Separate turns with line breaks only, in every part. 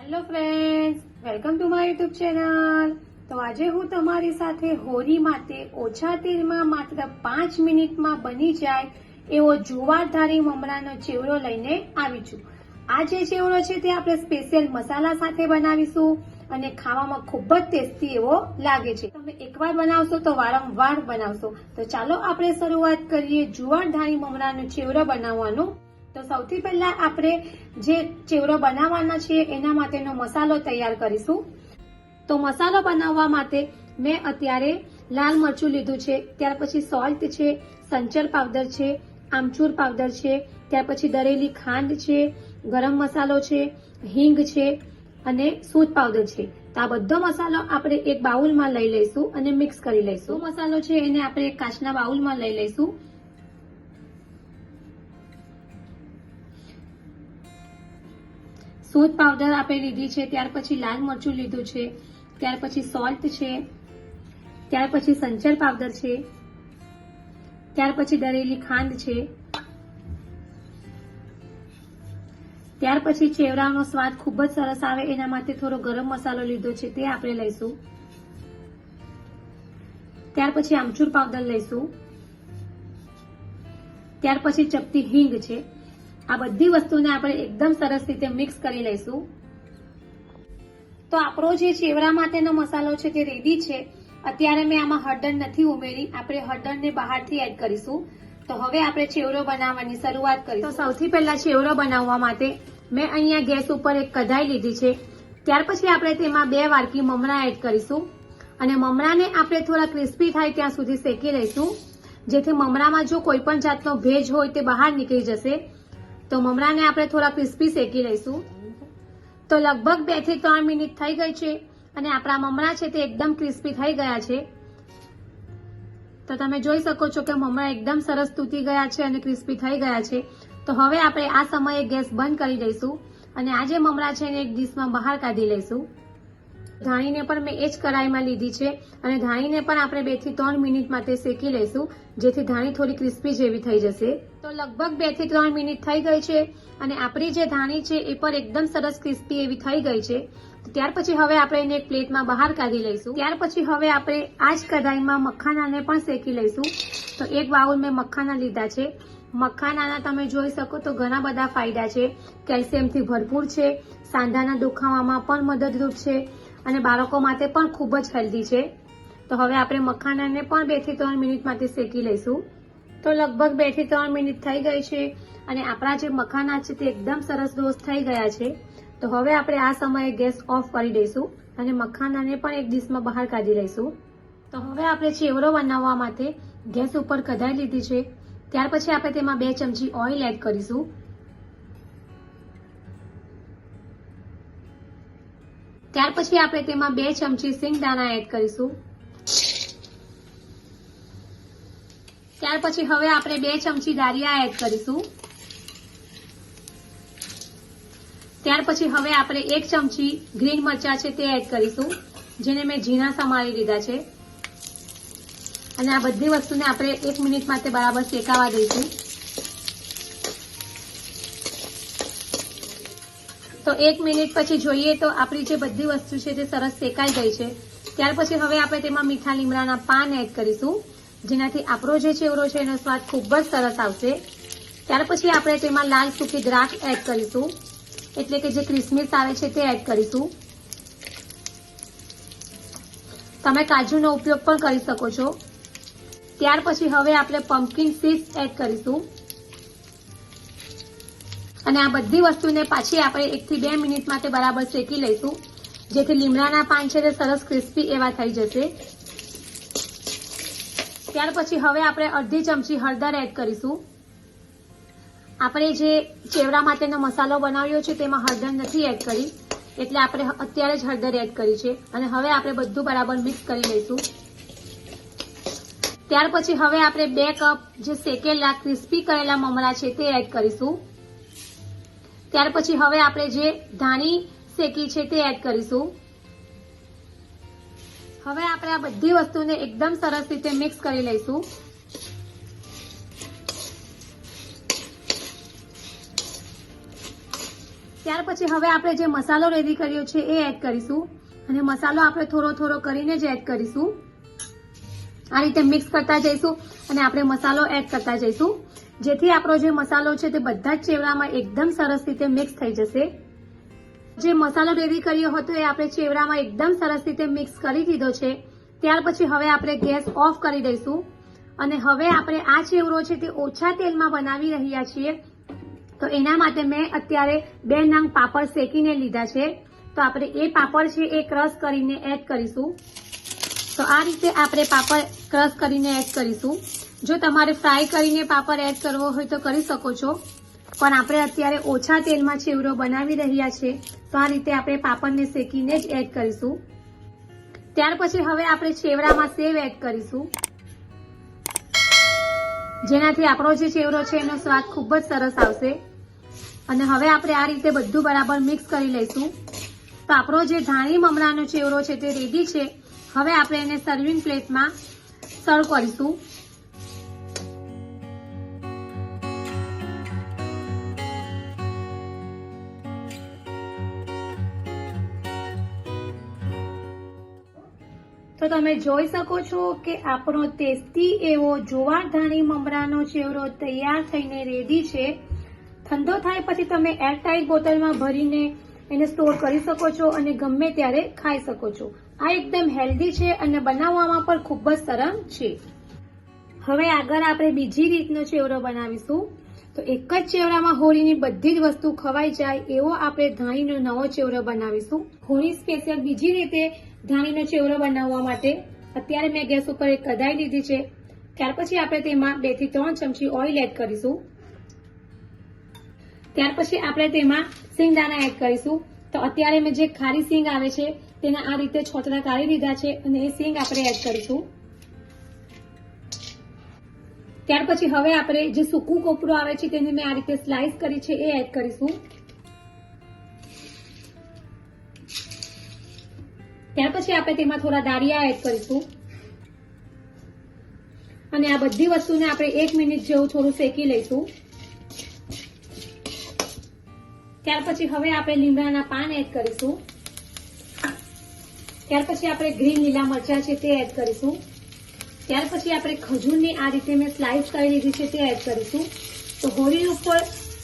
Hello friends, welcome to my YouTube channel. તો આજે હું તમારી સાથે હોળી માટે ઓછા તેલમાં માત્ર 5 મિનિટમાં બની જાય એવો જુવારધારી મમરાનો ચેવડો લઈને આવી છું। આ જે ચેવડો છે તે આપણે સ્પેશિયલ મસાલા સાથે બનાવીશું અને ખાવામાં ખૂબ જ ટેસ્ટી એવો લાગે છે। તમે એકવાર બનાવશો તો વારંવાર બનાવશો। તો ચાલો આપણે શરૂઆત કરીએ જુવારધારી મમરાનો ચેવડો બનાવવાનું। તો સૌથી પહેલા આપણે જે ચેવડો બનાવવાના છે એના માટેનો મસાલો તૈયાર કરીશું। તો મસાલો બનાવવા માટે મેં અત્યારે લાલ મરચું લીધું છે, ત્યાર પછી સોલ્ટ છે, સંચર પાવડર છે, આમચૂર પાવડર છે, ત્યાર પછી દળેલી ખાંડ છે, ગરમ મસાલો છે, હિંગ છે અને સૂંઠ પાવડર છે। તો આ બધો મસાલો આપણે એક બાઉલમાં લઈ લઈશું અને મિક્સ કરી લઈશું। મસાલો છે એને આપણે એક કાચના બાઉલમાં લઈ લઈશું। સૂંઠ પાવડર આપણે લીધી છે, ત્યાર પછી લાલ મરચું લીધું છે, ત્યાર પછી સોલ્ટ છે, ત્યાર પછી સંચર પાવડર છે, ત્યાર પછી દળેલી ખાંડ છે, ત્યાર પછી ચેવડાનો સ્વાદ ખૂબ જ સરસ આવે એના માટે થોડો ગરમ મસાલો લીધો છે તે આપણે લઈશું। ત્યાર પછી આમચૂર પાવડર લઈશું, ત્યાર પછી ચપટી હિંગ છે। આ બધી વસ્તુને આપણે એકદમ સરસ રીતે મિક્સ કરી લઈશું। તો આપણો જે ચેવડા માટેનો મસાલો છે તે રેડી છે। અત્યારે મેં આમાં હળદર નથી ઉમેરી, આપણે હળદરને બહારથી એડ કરીશું। તો હવે આપણે ચેવડો બનાવવાની શરૂઆત કરીશું। તો સૌથી પહેલા ચેવડો બનાવવા માટે મેં અહીંયા ગેસ ઉપર એક કઢાઈ લીધી છે, ત્યાર પછી આપણે તેમાં 2 વાડકી મમરા એડ કરીશું અને મમરાને આપણે થોડા ક્રિસ્પી થાય ત્યાં સુધી શેકી લઈશું, જેથી મમરામાં જો કોઈ પણ જાતનો ભેજ હોય તે બહાર નીકળી જશે। તો મમરાને આપણે થોડા ક્રિસ્પી શેકી લઈશું। તો લગભગ 2 થી 3 મિનિટ થઈ ગઈ છે અને આપણા મમરા છે તે એકદમ ક્રિસ્પી થઈ ગયા છે। તો તમે જોઈ શકો છો કે મમરા એકદમ સરસ તૂટી ગયા છે અને ક્રિસ્પી થઈ ગયા છે। તો હવે આપણે આ સમયે ગેસ બંધ કરી દઈશું અને આ જે મમરા છે એને એક ડીશમાં બહાર કાઢી લઈશું। ધાણીને પણ મેં એ જ કઢાઈમાં લીધી છે અને ધાણીને પણ આપણે 2 થી 3 મિનિટ માટે શેકી લઈશું, જેથી ધાણી થોડી ક્રિસ્પી જેવી થઈ જશે। તો લગભગ 2 થી 3 મિનિટ થઈ ગઈ છે અને આપણી જે ધાણી છે એ પણ એકદમ સરસ ક્રિસ્પી એવી થઈ ગઈ છે। ત્યાર પછી હવે આપણે એને એક પ્લેટમાં બહાર કાઢી લઈશું। ત્યાર પછી હવે આપણે આ જ કઢાઈમાં મખાનાને પણ શેકી લઈશું। તો એક બાઉલ મેં મખાના લીધા છે। મખાનાના તમે જોઈ શકો તો ઘણા બધા ફાયદા છે, કેલ્શિયમથી ભરપૂર છે, સાંધાના દુખાવામાં પણ મદદરૂપ છે અને બાળકો માટે પણ ખૂબ જ હેલ્ધી છે। તો હવે આપણે મખાનાને પણ 2 થી 3 મિનિટ માટે શેકી લઈશું। તો લગભગ 2 થી 3 મિનિટ થઈ ગઈ છે અને આપણા જે મખાના છે તે એકદમ સરસ રોસ્ટ થઈ ગયા છે। તો હવે આપણે આ સમયે ગેસ ઓફ કરી દઈશું અને મખાનાને પણ એક ડીશમાં બહાર કાઢી લઈશું। તો હવે આપણે ચેવડો બનાવવા માટે ગેસ ઉપર કઢાઈ લીધી છે, ત્યાર પછી આપણે તેમાં 2 ચમચી ઓઇલ એડ કરીશું। ત્યાર પછી આપણે તેમાં 2 ચમચી સિંગદાણા એડ કરીશું। ત્યાર પછી હવે આપણે 2 ચમચી દાળિયા એડ કરીશું। ત્યાર પછી હવે આપણે 1 ચમચી ગ્રીન મરચા છે તે એડ કરીશું, જેને મેં ઝીણા સમારી લીધા છે અને આ બધી વસ્તુને આપણે 1 મિનિટ માટે બરાબર શેકાવા દઈશું। તો 1 મિનિટ પછી જોઈએ તો આપણી જે બધી વસ્તુ છે તે સરસ શેકાઈ ગઈ છે। ત્યાર પછી હવે આપણે તેમાં મીઠા લીમડાના પાન એડ કરીશું, જેનાથી આપણો જે ચેવડો છે એનો સ્વાદ ખૂબ જ સરસ આવશે। ત્યાર પછી આપણે તેમાં લાલ સૂકી દ્રાક્ષ એડ કરીશું, એટલે કે જે ક્રિસમિસ આવે છે તે એડ કરીશું। તમે કાજુનો ઉપયોગ પણ કરી શકો છો। ત્યાર પછી હવે આપણે પમ્પકિન સીડ્સ એડ કરીશું અને આ બધી વસ્તુને પાછી આપણે 1 થી 2 મિનિટ માટે બરાબર શેકી લઈશું, જેથી લીમડાના પાન છે તે સરસ ક્રિસ્પી એવા થઈ જશે। ત્યાર પછી હવે આપણે અડધી ચમચી હળદર એડ કરીશું। આપણે જે ચેવડા માટેનો મસાલો બનાવ્યો છે તેમાં હળદર નથી એડ કરી, એટલે આપણે અત્યારે જ હળદર એડ કરી છે અને હવે આપણે બધું બરાબર મિક્સ કરી લઈશું। ત્યાર પછી હવે આપણે 2 કપ જે શેકેલા ક્રિસ્પી કરેલા મમરા છે તે એડ કરીશું। ત્યાર પછી હવે આપણે જે ધાણી શેકી છે તે એડ કરીશું। હવે આપણે આ બધી વસ્તુને એકદમ સરસ રીતે મિક્સ કરી લઈશું। ત્યાર પછી હવે આપણે જે મસાલો રેડી કર્યો છે એ એડ કરીશું અને મસાલો આપણે થોડો થોડો કરીને જ એડ કરીશું. આ રીતે મિક્સ કરતા જઈશું અને આપણે મસાલો એડ કરતા જઈશું, જેથી આપણો જે મસાલો છે તે બધા જ ચેવડામાં એકદમ સરસ રીતે મિક્સ થઈ જશે. જે મસાલો રેડી કર્યો હતો એ આપણે ચેવડામાં એકદમ સરસ રીતે મિક્સ કરી દીધો છે. ત્યાર પછી હવે આપણે ગેસ ઓફ કરી દઈશું અને હવે આપણે આ ચેવડો છે તે ઓછા તેલમાં બનાવી રહ્યા છીએ. તો એના માટે મેં અત્યારે 2 નંગ પાપડ શેકીને લીધા છે. તો આપણે એ પાપડ છે એ ક્રશ કરીને એડ કરીશું. તો આ રીતે આપણે પાપડ ક્રશ કરીને એડ કરીશું. જો તમારે ફ્રાય કરીને પાપડ એડ કરવો હોય તો કરી શકો છો, પણ આપણે અત્યારે ઓછા તેલમાં ચેવડો બનાવી રહ્યા છે તો આ રીતે આપણે પાપડને શેકીને જ એડ કરીશું. ત્યાર પછી હવે આપણે ચેવડામાં સેવ એડ કરીશું, જેનાથી આપણો જે ચેવડો છે એનો સ્વાદ ખૂબ જ સરસ આવશે. અને હવે આપણે આ રીતે બધું બરાબર મિક્સ કરી લઈશું. તો આપણો જે ધાણી મમરાનો ચેવડો છે તે રેડી છે. હવે આપણે એને સર્વિંગ પ્લેટમાં સર્વ કરીશું. તો તમે જોઈ શકો છો કે આપણો ટેસ્ટી એવો જુવાર ધાણી મમરાનો ચેવડો તૈયાર થઈને રેડી છે. ઠંડો થાય પછી તમે એરટાઇટ બોટલમાં ભરીને એને સ્ટોર કરી શકો છો અને ગમે ત્યારે ખાઈ શકો છો. આ એકદમ હેલ્ધી છે અને બનાવવામાં પણ ખૂબ જ સરળ છે. હવે આગળ આપણે બીજી રીતનો ચેવડો બનાવીશું. તો એક જ ચેવડામાં હોળીની બધી જ વસ્તુ ખવાઈ જાય એવો આપણે ધાણીનો નવો ચેવડો બનાવીશું. હોળી સ્પેશિયલ બીજી રીતે ધાણીનો ચેવડો બનાવવા માટે અત્યારે મેં ગેસ ઉપર એક કઢાઈ લીધી છે. ત્યાર પછી આપણે તેમાં 2 થી 3 ચમચી ઓઇલ એડ કરીશું. ત્યાર પછી આપણે તેમાં સિંગદાણા એડ કરીશું. તો અત્યારે મેં જે ખારી સિંગ આવે છે તેના આ રીતે છોતરા કાઢી લીધા છે અને એ સિંગ આપણે એડ કરીશું. ત્યાર પછી હવે આપણે જે સૂકું કોપરું આવે છે તેને મેં આ રીતે સ્લાઇસ કરી છે એ એડ કરીશું. ત્યાર પછી આપણે તેમાં થોડા દાળિયા એડ કરીશું અને આ બધી વસ્તુને આપણે 1 મિનિટ જેવું થોડું શેકી લઈશું. ત્યાર પછી હવે આપણે લીમડાના પાન એડ કરીશું. ત્યાર પછી આપણે ગ્રીન લીલા મરચા છે તે એડ કરીશું. ત્યાર પછી આપણે ખજૂરની આ રીતે મેં સ્લાઇસ કરી લીધી છે તે એડ કરીશું. તો હોળી ઉપર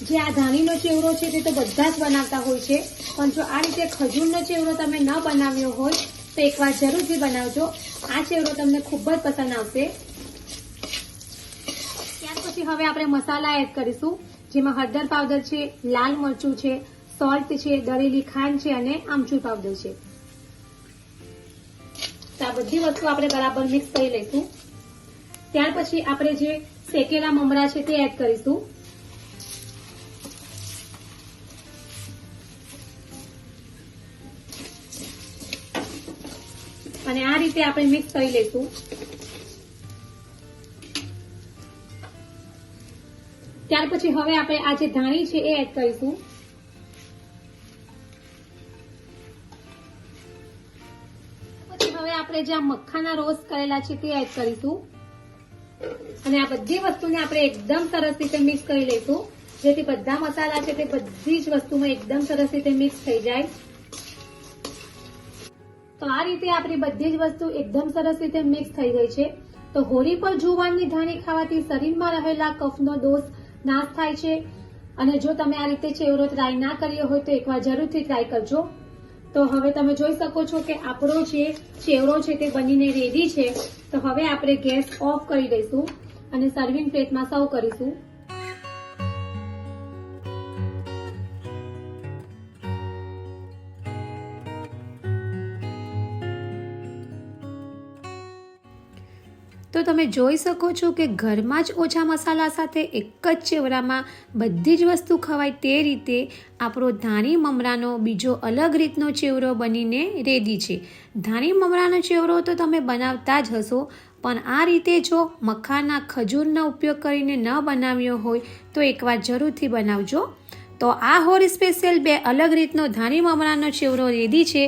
જે આ ધાણીનો ચેવડો છે તે તો બધા જ બનાવતા હોય છે, પણ જો આ રીતે ખજૂરનો ચેવડો તમે ન બનાવ્યો હોય તો એકવાર જરૂરથી બનાવજો. આ ચેવડો તમને ખૂબ જ પસંદ આવશે. ત્યાર પછી હવે આપણે મસાલા એડ કરીશું, જેમાં હળદર પાવડર છે, લાલ મરચું છે, સોલ્ટ છે, દળેલી ખાંડ છે અને આમચૂર પાવડર છે. તો આ બધી વસ્તુ આપણે બરાબર મિક્સ કરી લઈશું. ત્યાર પછી આપણે જે શેકેલા મમરા છે તે એડ કરીશું. અને આ રીતે આપણે મિક્સ કરી લઈશું. ત્યાર પછી હવે આપણે આ જે ધાણી છે એ એડ કરીશું. પછી હવે આપણે જે મખાના રોસ્ટ કરેલા છે તે એડ કરીશું અને આ બધી વસ્તુને આપણે એકદમ સરસ રીતે મિક્સ કરી લઈશું, જેથી બધા મસાલા છે તે બધી જ વસ્તુમાં એકદમ સરસ રીતે મિક્સ થઈ જાય. તો આ રીતે આપણી બધી જ વસ્તુ એકદમ સરસ રીતે મિક્સ થઈ ગઈ છે. તો હોળી પર જુવારની ધાણી ખાવાથી શરીરમાં રહેલા કફનો દોષ નાશ થાય છે. અને જો તમે આ રીતે ચેવડો ટ્રાય ના કર્યો હોય તો એકવાર જરૂરથી ટ્રાય કરજો. તો હવે તમે જોઈ શકો છો કે આપણો જે ચેવડો છે તે બનીને રેડી છે. તો હવે આપણે ગેસ ઓફ કરી દઈશું અને સર્વિંગ પ્લેટમાં સર્વ કરીશું. તો તમે જોઈ શકો છો કે ઘરમાં જ ઓછા મસાલા સાથે એક જ ચેવડામાં બધી જ વસ્તુ ખવાય તે રીતે આપણો ધાણી મમરાનો બીજો અલગ રીતનો ચેવડો બનીને રેડી છે. ધાણી મમરાનો ચેવડો તો તમે બનાવતા જ હશો, પણ આ રીતે જો મખાના ખજૂરનો ઉપયોગ કરીને ન બનાવ્યો હોય તો એકવાર જરૂરથી બનાવજો. તો આ હોળી સ્પેશિયલ 2 અલગ રીતનો ધાણી મમરાનો ચેવડો રેડી છે.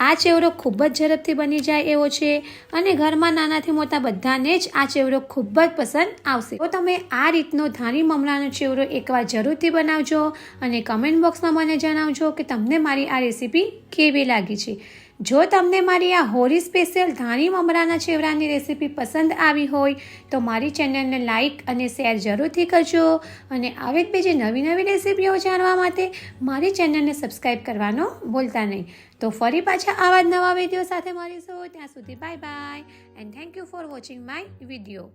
આ ચેવડો ખૂબ જ ઝડપથી બની જાય એવો છે અને ઘરમાં નાનાથી મોટા બધાને જ આ ચેવડો ખૂબ જ પસંદ આવશે. તો તમે આ રીતનો ધાણી મમરાનો ચેવડો એકવાર જરૂરથી બનાવજો અને કમેન્ટ બોક્સમાં મને જણાવજો કે તમને મારી આ રેસીપી કેવી લાગી છે. જો તમને મારી આ હોળી સ્પેશિયલ ધાણી મમરાના ચેવડાની રેસીપી પસંદ આવી હોય તો મારી ચેનલને લાઇક અને શેર જરૂરથી કરજો અને આવી જ બીજી નવી નવી રેસીપીઓ જાણવા માટે મારી ચેનલને સબસ્ક્રાઈબ કરવાનો ભૂલતા નહીં. તો ફરી પાછા આવા જ નવા વિડીયો સાથે મળીશું. ત્યાં સુધી bye bye and thank you for watching my video.